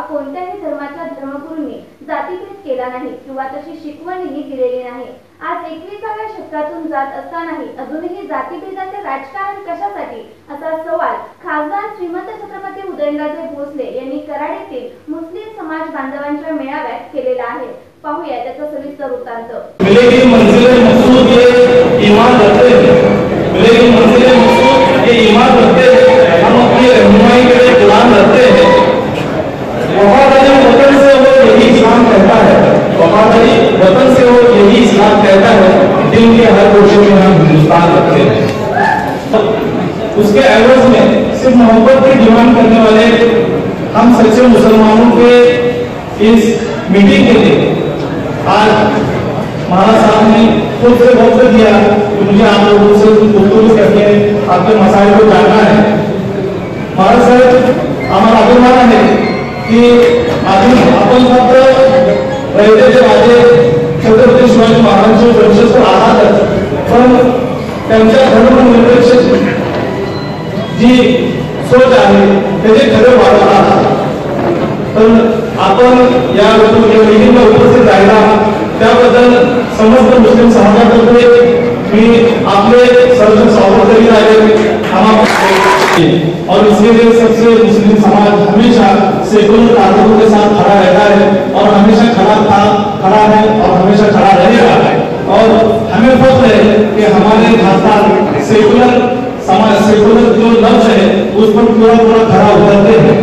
कोणत्याही धर्माच्या धर्मगुरूंनी जातीभेद केला नाही किंवा तशी शिकवणही दिलेली नाही। आज 21व्या शतकातून जात असतानाही अजूनही जातीभेदाचे राजकारण कशासाठी असा सवाल खासदार श्रीमंत छत्रपती उदयनराजे भोसले यांनी कराड येथील मुस्लिम समाज बांधवांच्या मेळाव्यात केलेला आहे। पाहूया त्याचा सविस्तर वृत्तांत। मिलेगी मंजिले मकसूद ये ईमान रखते हैं, मिलेगी मंजिले मकसूद ये ईमान रखते हैं, हम अपनी रहनुमाई के लिए कुरान रखते हैं। वफादारी वतन से वो यही इस्लाम कहता है, वफादारी वतन से वो यही इस्लाम कहता है, दिन के हर कोशे में हम हिंदुस्तान रखते हैं। उसके एवज में सिर्फ मोहब्बत की डिमांड करने वाले हम सच्चे मुसलमानों के इस मीटिंग के लिए आज महाराज साहब ने खुद से वक्त दिया कि मुझे आप लोगों से गुफ्तगू करके आपके मसाइल को जानना है। महाराज साहब हमारा अभिमान है की आपण फक्त रयतेचे राजे छत्रपती शिवाजी महाराजांचे वंशज तर आहातच, पण त्यांच्या धर्मनिरपेक्ष जी सोच आहे त्याचे खरे वाढवणार आहात। तर आपण या मीटिंगला उपस्थित राहिला त्याबद्दल समस्त मुस्लिम समाजातर्फे मी आपले सर्व स्वागत करीत आहे। और इसके लिए सबसे मुस्लिम समाज हमेशा सेकुलर ताकतों के साथ खड़ा रहता है और हमेशा खड़ा है और हमेशा खड़ा रहेगा। और हमें फख्र है कि हमारे खासदार सेकुलर समाज सेकुलर जो लफ्ज है उस पर पूरा खड़ा उतरते हैं।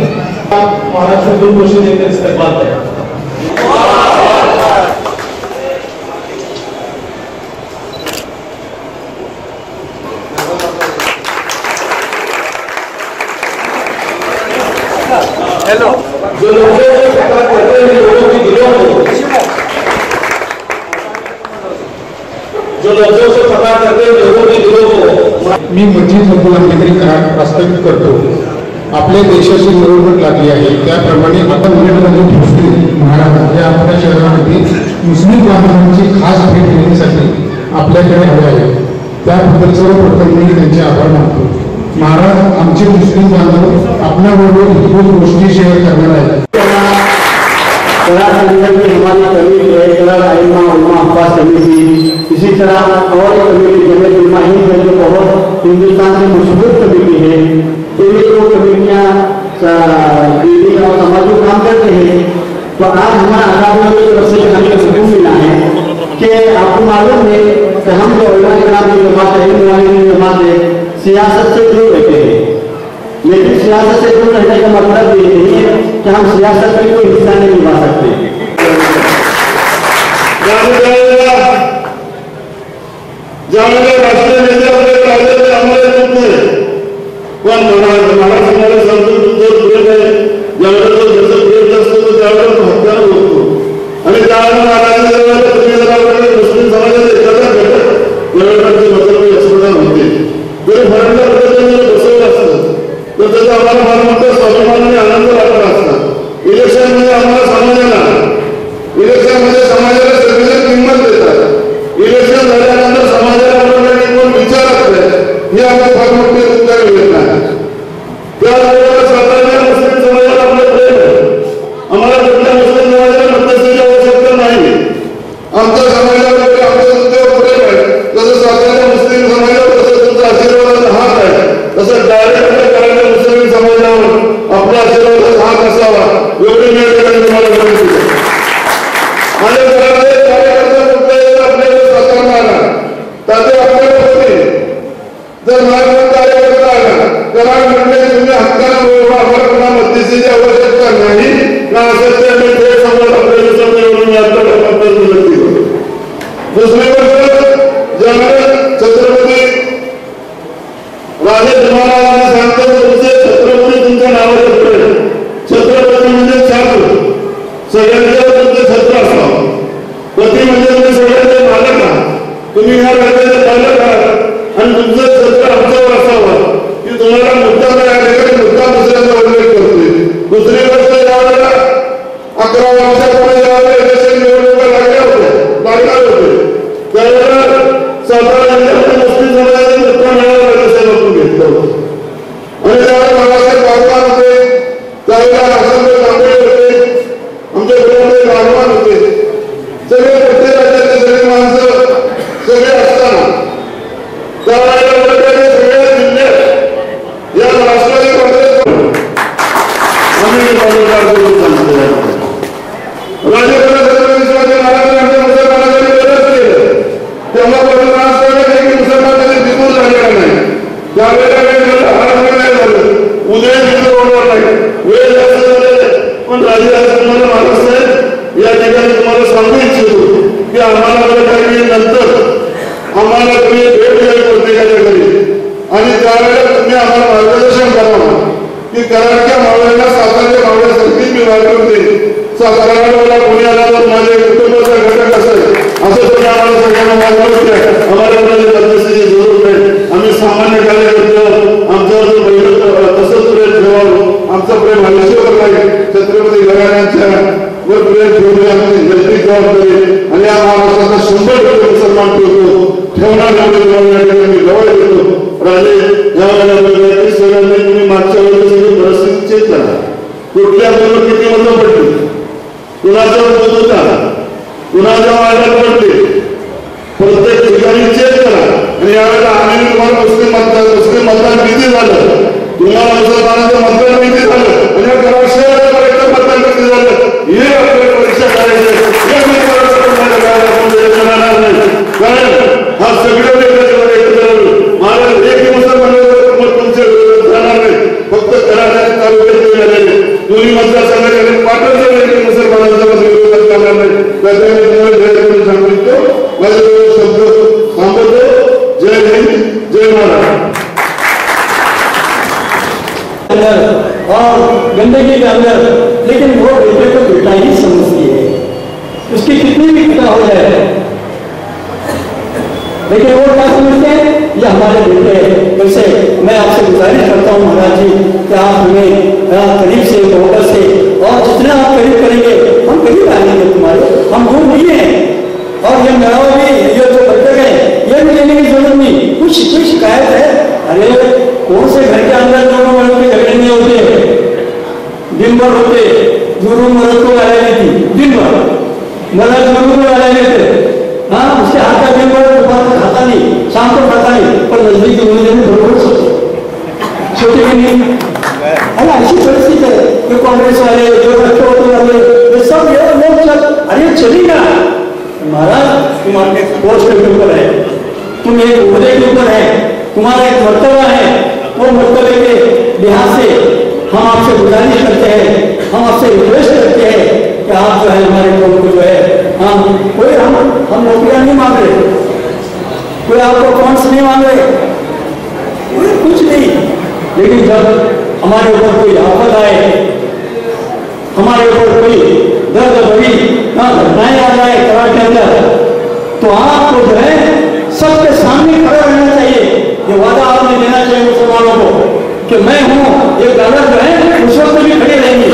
महाराष्ट्र को कोशिश देकर इस्तेमाल है। हेलो जो लोगों को सफर करते हैं लोगों की दिलों को जो लोगों से सफर करते हैं लोगों की दिलों को मी मस्जिद अब्दुल आंबेडकरी कराड वास्तविक करतो। आपल्या देशाची निवडणूक लागली आहे त्याप्रमाणे आता उदयनराजे भोसले महाराज हे आपल्या शहरामध्ये मुस्लिम बांधवांची खास भेट घेण्यासाठी आपल्याकडे आले आहेत। त्याबद्दल सर्वप्रथम मी त्यांचे आभार मानतो। महाराज आमचे मुस्लिम बांधव आपल्याबरोबर इतक्या गोष्टी शेअर करणार आहेत। इसी तरह और कमेटी जमीयत उलमा हिंद है जो बहुत हिंदुस्तान की मशहूर कमेटी है। ये जो कमेटियाँ दीनी और सामाजिक काम करते हैं। तो आज हमारा आज़ाद की तरफ से हमें हुक्म मिला है कि आपको मालूम है कि हम जो उलमा कराम की जमात है हिंद जमात है सियासत से दूर रहते हैं, लेकिन सियासत से दूर रहने का मतलब ये नहीं है कि हम सियासत में कोई हिस्सा नहीं निभा सकते। ज्यावेळेला राष्ट्रीय नेते आपले कायद्याचे आम्हाला नव्हते, पण मला समाजाला समजून जो प्रेम आहे ज्यावेळेला तो जसं प्रेम असतो तो त्यावेळेला तो हत्यार होतो। आणि त्यावेळेला महाराजांच्या मुस्लिम समाजाचे एकत्र भेटत त्यावेळेला ते मतलब यशोदा होते जरी फरकला प्रत्येकाने बसवलं असतं तर त्याचा आम्हाला फार मोठा स्वाभिमानाने आनंद वाटला असता। इलेक्शनमध्ये आम्हाला समाजाला सगळेजण किंमत देतात। इलेक्शन झाल्यानंतर समाजाला कोण विचारत नाही हे आम्ही फार मोठे उत्तर मिळत नाही। त्याबरोबर स्वतःच्या मुस्लिम समाजाला आपलं प्रेम आहे। आम्हाला कुठल्या मुस्लिम समाजाला मध्यस्थीची आवश्यकता नाही। आमच्या समाजामध्ये आमचं तुमच्यावर प्रेम आहे तसं स्वतःच्या मुस्लिम समाजावर तसं तुमचा आशीर्वादाचा हात आहे तसं डायरेक्ट करायला मुस्लिम समाजावर आपला आशीर्वादाचा हात असावा एवढी मी तुम्हाला विनंती करतो। आणि घरामध्ये कार्यकर्ता कुठल्याही आपल्याला साकारला आला तर ते आपल्याला होते। जर माझा कार्यकर्ता आला कराड म्हणजे तुम्ही हक्काला बोलवा आम्हाला पुन्हा मध्यस्थीची आवश्यकता नाही ना असं ते मी थेट समोर आपल्याला समोर येऊन मी आपल्याला विनंती करतो। दुसरी गोष्ट ज्यावेळेला छत्रपती राजे महाराजांना सांगतो तुमचे छत्रपती तुमच्या नावावर पडेल। छत्रपती म्हणजे छात्र सगळ्यांच्यावर तुमचं छत्र असावं। पती म्हणजे तुम्ही सगळ्यांचे मालक आहात, तुम्ही ह्या राज्याचे पालक आहात आणि तुमचं छत्र आमच्यावर असावं की तुम्हाला मुद्दा काय आहे मुद्दा दुसऱ्याचा उल्लेख करतोय। दुसरी गोष्ट यावेळेला 11 वर्षापूर्वी ज्यावेळेला इलेक्शन निवडणुका लागणार होते त्यावेळेला सातारा जिल्ह्यामध्ये मुस्लिम समाजाचे मुद्दा मिळाला राज्यसेवेतून घेतलं होतं। आणि त्यावेळेला बाळासाहेब बागवान होते त्यावेळेला हसन कांबळे होते आम्हाला बरं काही नंतर आम्हाला तुम्ही भेट द्यावी प्रत्येकाच्या घरी आणि त्यावेळेला तुम्ही आम्हाला मार्गदर्शन करावं की कराडच्या मावळ्यांना सातारच्या मावळ्यासारखी मी वागवून देईन. कराडवाला कोणी आला तर माझ्या कुटुंबाचा घटक असेल असं तुम्ही आम्हाला सगळ्यांना वागवून द्या. आम्हाला कोणाच्या बदमाशीची जरूर नाही. आम्ही सामान्य कार्यकर्ते आमच्यावर जो पहिलं तसंच प्रेम ठेवावं. आमचं प्रेम आयुष्यभर राहील. छत्रपती घराण्यांच्या वर प्रेम ठेवणे आमची नैतिक जबाबदारी आणि या महाराष्ट्राचा 100% मुसलमान ठेवणार मी गवाही देतो. राजे यावेळेला सगळ्यांनी तुम्ही मागच्या वेळेला सगळी परिस्थिती चेक करा. कुठल्या बरोबर किती मतं पडली, कुणाच्यावर मत होता, कुणाच्या वाड्यात पडले, प्रत्येक ठिकाणी चेक करा. आणि यावेळेला आम्ही तुम्हाला मुस्लिम मतदान किती झालं, तुम्हाला मुसलमानाचं मतदान किती झालं आणि कराड शहराचं मतदान किती झालं हे आपल्याला परीक्षा करायची. कारण हा सगळं महाराज एक मुसलमान तुमच्या जाणार नाही. फक्त कराड तालुक्यात दोन्ही मतदारसंघाच्या पाठवले मुसलमानांचा विरोधात करणार नाही. त्याच्यामुळे सांगू इच्छितो. माझे शब्द थांबवतो. जय हिंद, जय महाराष्ट्र. और गंदगी के अंदर, लेकिन वो बेटे को बेटा ही समझती है, उसकी कितनी भी पिता हो जाए, लेकिन वो क्या समझते हैं ये हमारे बेटे हैं. वैसे मैं आपसे गुजारिश करता हूँ महाराज जी कि आप हमें करीब से मोहब्बत से और जितना आप करीब करेंगे हम करीब आएंगे तुम्हारे. हम दूर नहीं है. और ये मेरा भी ये जो बच्चे गए ये भी लेने की जरूरत नहीं. कुछ कोई शिकायत है, अरे कौन से घर के अंदर दोनों मर्द के झगड़े नहीं होते, दिन भर होते. गुरु मर्द को लड़ाई नहीं थी, दिन भर मर्द गुरु को लड़ाई नहीं थे. हाँ, उसके हाथ का दिन भर दोपहर खाता नहीं, शाम को खाता नहीं, पर नजदीक मुझे बरोबर छोटे भी नहीं. अरे ऐसी परिस्थिति है कि कांग्रेस वाले जो रक्षोत्तर वाले ये सब लोग सब अरे चलेगा महाराज. तुम आपके पोस्ट के ऊपर है, तुम एक उहदे के ऊपर है, तुम्हारा एक मर्तबा है. वो मर्तबे के लिहाज से हम आपसे गुजारिश करते हैं, हम आपसे रिक्वेस्ट करते हैं कि आप जो है हमारे कौम को जो है हम नौकरियां नहीं मांग रहे, कोई आपको फंड्स नहीं मांग रहे, कुछ नहीं. लेकिन जब हमारे ऊपर कोई आफत आए, हमारे ऊपर कोई दर्द भरी घटनाएं आ जाए कराड़ के अंदर, तो आपको जो है सबके सामने खड़ा रहना चाहिए. ये वादा आपने देना चाहिए मुसलमानों को कि मैं हूं, ये गलत जो है उस वक्त भी खड़े रहेंगे.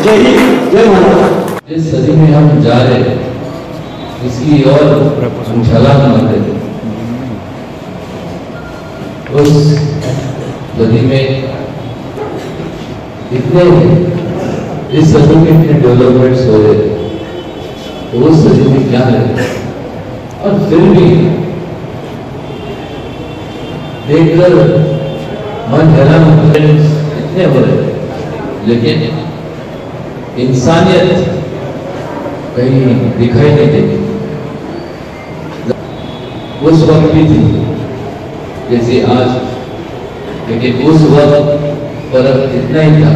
जय हिंद, जय महाराज. जिस सदी में हम जा रहे हैं इसकी और छलांग मारते थे. उस सदी में इतने इस सदी में इतने डेवलपमेंट्स हो रहे थे, तो उस सदी में क्या है. और फिर भी देखकर मन हैरान इतने हो रहे, लेकिन इंसानियत कहीं दिखाई नहीं देती. उस वक्त भी थी जैसे आज, लेकिन उस वक्त फर्क इतना ही था.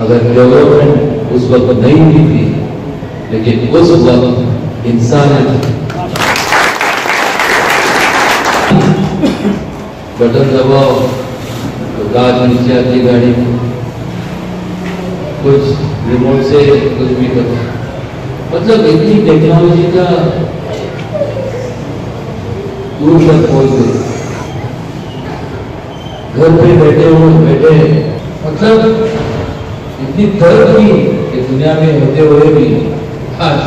अगर डेवलपमेंट उस वक्त नहीं भी थी, लेकिन उस वक्त इंसानियत. बटन दबाओ तो गाज नीचे आती गाड़ी, कुछ रिमोट से कुछ भी करो. मतलब इतनी टेक्नोलॉजी का दूर तक पहुंच गई. घर पे बैठे मतलब इतनी तरक्की कि दुनिया में होते हुए भी आज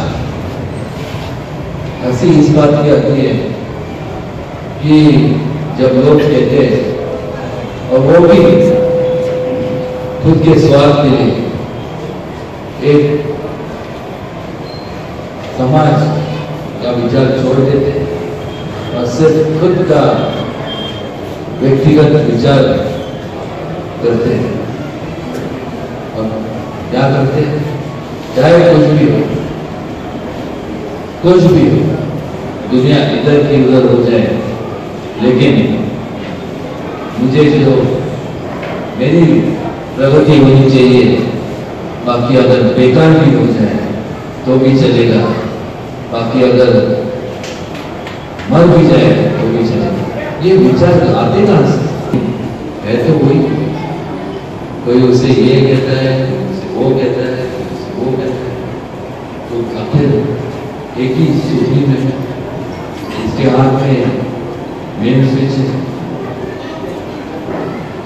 हंसी इस बात की आती है कि जब लोग कहते हैं, और वो भी खुद के स्वार्थ के लिए, एक समाज का विचार छोड़ देते और सिर्फ खुद का व्यक्तिगत विचार करते हैं. और क्या करते हैं, चाहे कुछ भी हो, दुनिया इधर की उधर हो जाए, लेकिन मुझे जो मेरी प्रगति होनी चाहिए, बाकी अगर बेकार भी हो जाए तो भी चलेगा, बाकी अगर मर भी जाए तो भी चलेगा। ये विचार आते कहां से है? तो कोई उसे ये कहता है, उसे वो कहता है, उसे वो कहता है, तो आखिर एक ही सूची में इसके हाथ में मेन स्विच है।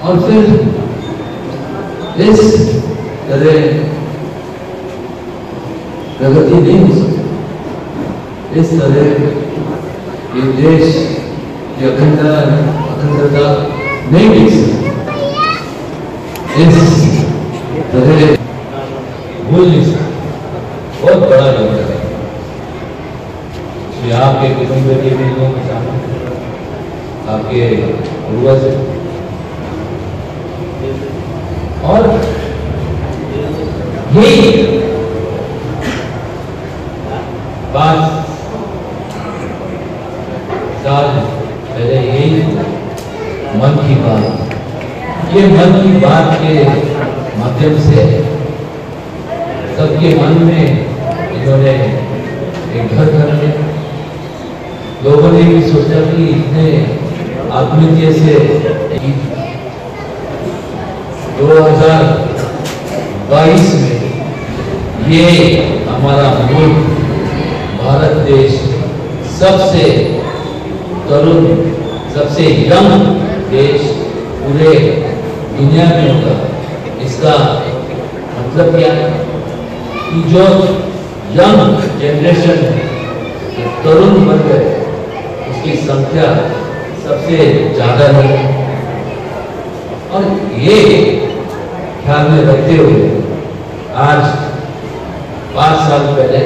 और फिर इस तरह प्रगति नहीं हो सकती, इस तरह ये देश की अखंडता नहीं मिल सकती, इस तरह भूल नहीं सकती। बहुत बड़ा योगदान है आपके कुटुंब के भी लोग, आपके पूर्वज और यही 5 साल पहले यही मन की बात, ये मन की बात के माध्यम से सबके मन में इन्होंने एक घर कर लिया। लोगों ने भी सोचा कि इतने आत्मीयता से 2022 में ये हमारा मुल्क भारत देश सबसे तरुण, सबसे यंग देश पूरे दुनिया में होगा। इसका मतलब क्या है कि जो यंग जनरेशन तरुण वर्ग है उसकी संख्या सबसे ज्यादा है। और ये ख्याल में रखते हुए आज 5 साल पहले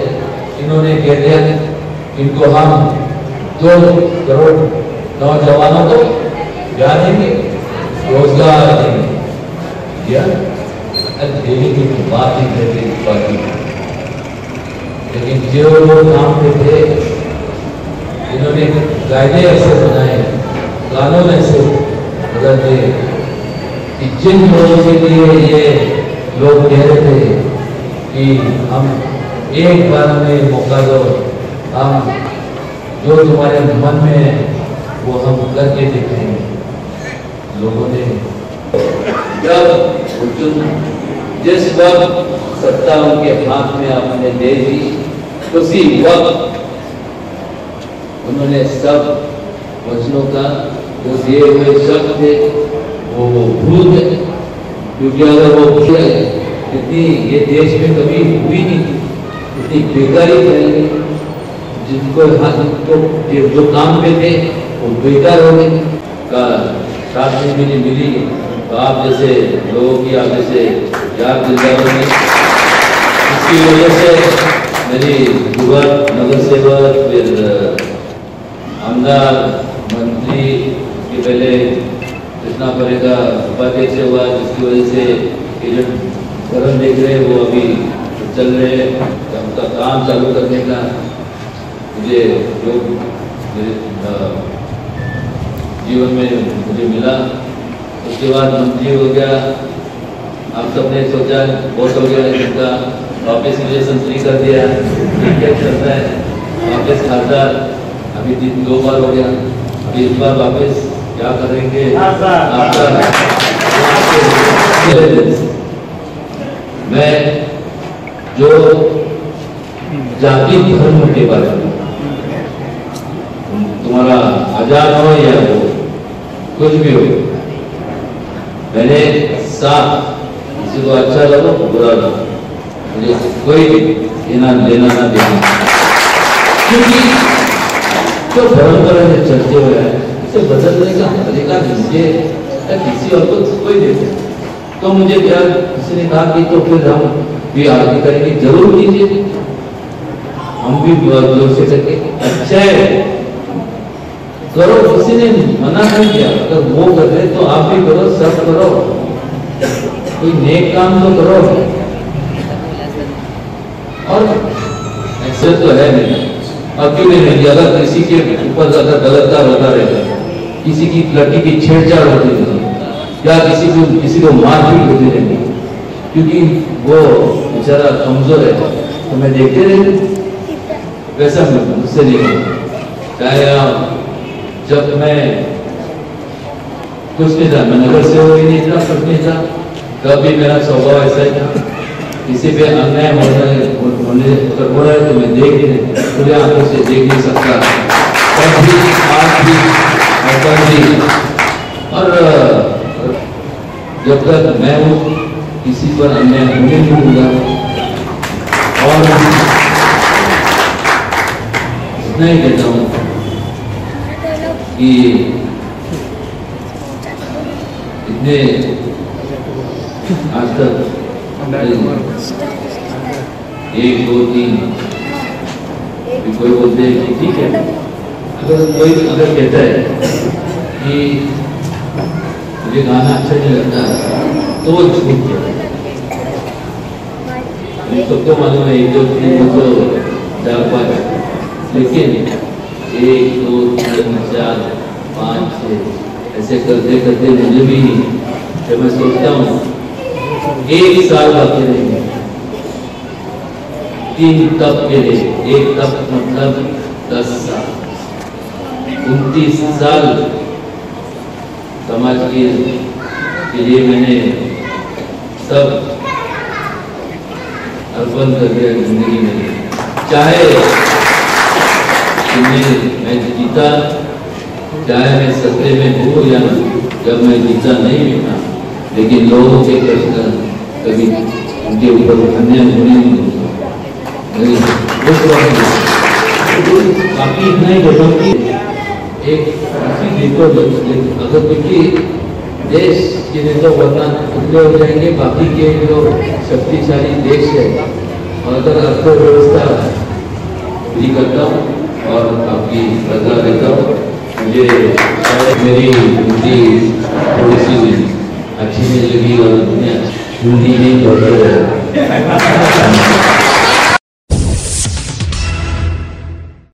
इन्होंने कह दिया इनको हम 2 करोड़ नौजवानों को क्या देंगे, रोजगार देंगे। या देने की बात ही करते, लेकिन जो लोग काम पे थे इन्होंने कायदे ऐसे बनाए, कानून ऐसे बदल दिए कि जिन लोगों के लिए ये लोग कह रहे थे कि हम एक बार में मौका दो, हम जो तुम्हारे मन में है वो हम करके दिखाएंगे, लोगों ने जब जिस वक्त सत्ता उनके हाथ में आपने दे दी उसी वक्त उन्होंने सब वचनों का जो दिए हुए शब्द थे वो भूल गए। क्योंकि अगर वो किया इतनी ये देश में कभी हुई नहीं थी, इतनी बेकारी फैली, जिनको जो काम पे थे वो बेकार हो गए। का साथ में मिली तो आप जैसे लोगों की आप जैसे याद दिलदारों ने इसकी वजह से मेरी युवा नगर सेवक, फिर आमदार, मंत्री के पहले कृष्णा परेगा उपाध्यक्ष हुआ, जिसकी वजह से ये जो कदम देख रहे वो अभी चल रहे हैं, उनका काम चालू करने का मुझे जो जीवन में मुझे मिला। उसके बाद मंत्री हो गया, आप सबने सोचा बहुत हो गया, इनका वापस रिलेशन फ्री कर दिया, क्या चलता है, वापस खासदार अभी 2 बार हो गया, अभी इस बार वापस क्या करेंगे आपका। मैं जो जाति धर्म के बारे में तुम्हारा आजाद हो या हो कुछ भी हो, मैंने साथ किसी को अच्छा लगा बुरा लगा मुझे कोई लेना ना देना, क्योंकि जो परंपरा में चलते हुए है इसे बदलने का तरीका मुझे किसी और को कोई दे तो मुझे क्या किसी ने कहा कि तो फिर हम भी आगे करेंगे, जरूर कीजिए, हम भी जोर से करके अच्छा है करो, किसी ने मना नहीं किया। अगर वो कर रहे तो आप भी करो, सब करो, कोई नेक काम तो करो। और एक्सेस तो है नहीं, अब क्यों नहीं रहेगी? अगर किसी के ऊपर अगर गलत कार्य होता रहेगा, किसी की लड़की की छेड़छाड़ होती रहेगी या किसी को मारपीट होती रहेगी, क्योंकि वो बेचारा कमजोर है तो मैं देखते रहे, वैसा मुझसे नहीं होता। चाहे जब मैं कुछ नहीं था, मैं नगर सेवक ही नहीं था, कुछ नहीं था, कभी मेरा स्वभाव ऐसा ही था। किसी पे अन्याय हो रहा है तो मैं खुले आंखों से देख नहीं सकता। तब भी, आज भी और कल भी, और जब तक मैं हूँ किसी पर अन्याय होने नहीं दूंगा। और इतना ही कहता हूँ कि इतने आज तक 1 2 3 कोई बोलते हैं कि ठीक है, कोई कहता है कि मुझे गाना अच्छा नहीं लगता तो वो झूठ है। सबको मालूम है 1 2 3 तो 4 5, लेकिन 1 2 3 4 5 6 ऐसे करते करते मुझे भी जब मैं सोचता हूँ 1 साल बाकी रहेंगे, 3 तप के लिए, 1 तप मतलब 10 साल, 29 साल समाज के लिए मैंने सब अर्पण कर दिया जिंदगी में। चाहे मैं जीता, चाहे मैं सत्ते में हूँ या जब मैं जीता नहीं भी था, लेकिन लोगों के प्रश्न कभी उनके ऊपर अन्याय होने नहीं दूंगा। बाकी इतना ही कहता हूँ कि एक देखो, अगर क्योंकि देश के नेता वरना टुकड़े हो जाएंगे, बाकी के जो शक्तिशाली देश है, और अगर अर्थव्यवस्था भी करता हूँ और आपकी सलाह देता हूँ, मुझे मेरी हिंदी थोड़ी सी अच्छी नहीं लगी और हिंदी नहीं